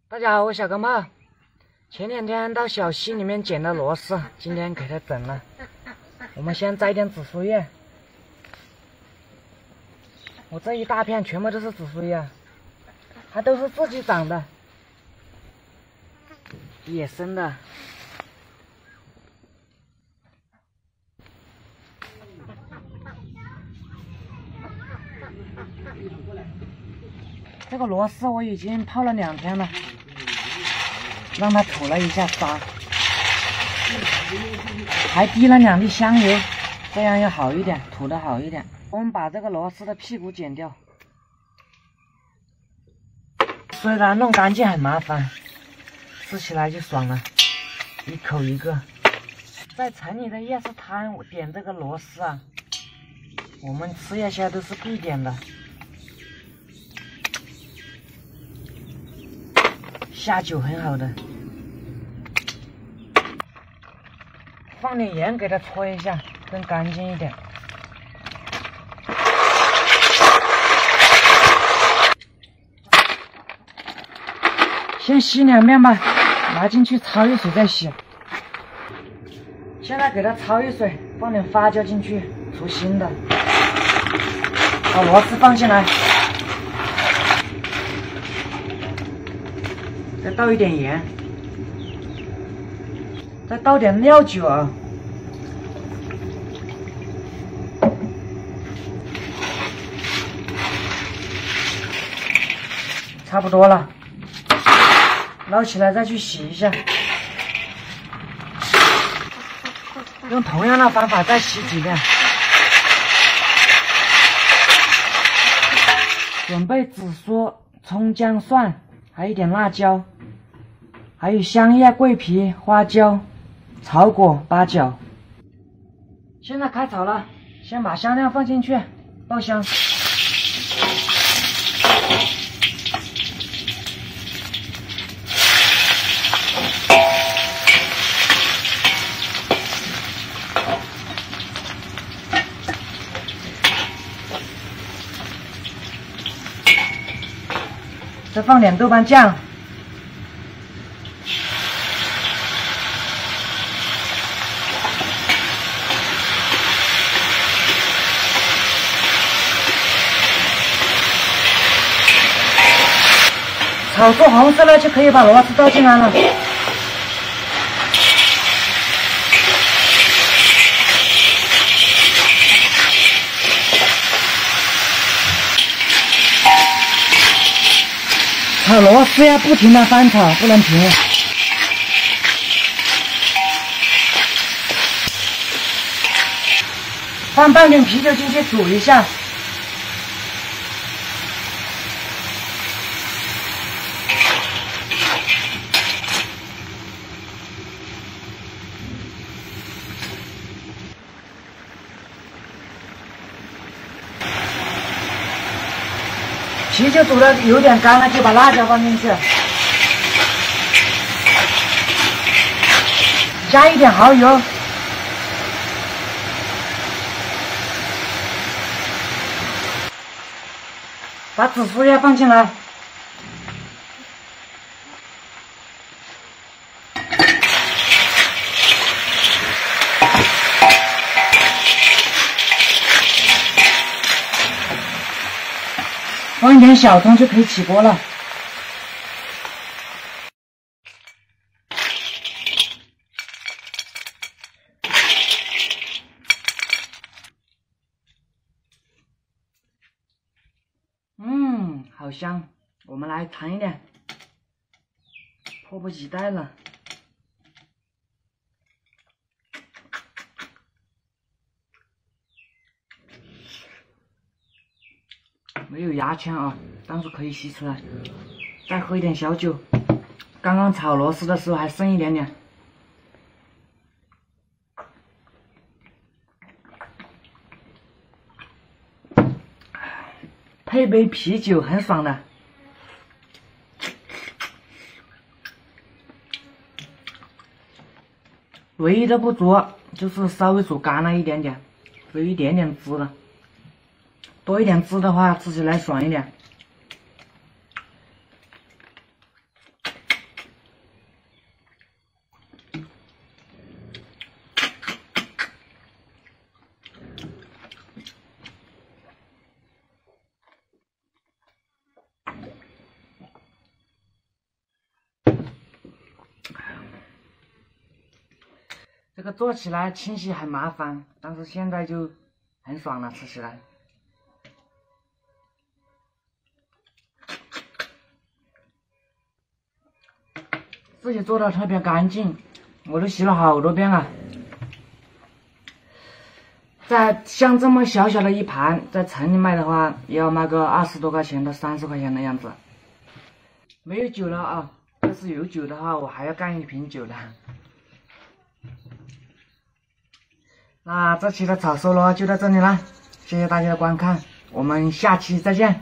大家好，我小钢炮。前2天到小溪里面捡了螺丝，今天给它整了。我们先摘点紫苏叶。我这一大片全部都是紫苏叶，它都是自己长的，野生的。这个螺丝我已经泡了2天了，让它吐了一下沙，还滴了2滴香油，这样要好一点，吐得好一点。我们把这个螺丝的屁股剪掉，虽然弄干净很麻烦，吃起来就爽了，一口一个。在城里的夜市摊点这个螺丝啊，我们吃夜宵都是必点的。下酒很好的，放点盐给它搓一下，更干净一点。先洗2遍吧，拿进去焯一水再洗。现在给它焯一水，放点发酵进去，除腥的。把螺丝放进来。再倒一点盐，再倒点料酒，差不多了，捞起来再去洗一下，用同样的方法再洗几遍。准备紫苏、葱、姜、蒜，还有一点辣椒。还有香叶、桂皮、花椒、草果、八角。现在开炒了，先把香料放进去，爆香。再放点豆瓣酱。炒出红色了就可以把螺丝倒进来了。炒螺丝要不停的翻炒，不能停。放半点啤酒进去煮一下。啤酒煮的有点干了，就把辣椒放进去，加一点蚝油，把紫苏叶放进来，放一点小葱就可以起锅了。好香，我们来尝一点，迫不及待了。没有牙签啊，但是可以吸出来。再喝一点小酒，刚刚炒螺丝的时候还剩一点点。配杯啤酒很爽的。唯一的不足就是稍微煮干了一点点，有一点点汁了。多一点汁的话，吃起来爽一点。个做起来清洗很麻烦，但是现在就很爽了，吃起来。自己做的特别干净，我都洗了好多遍了。像这么小小的一盘，在城里卖的话，也要卖个20多块钱到30块钱的样子。没有酒了啊！要是有酒的话，我还要干1瓶酒呢。那这期的炒 solo 就到这里了，谢谢大家的观看，我们下期再见。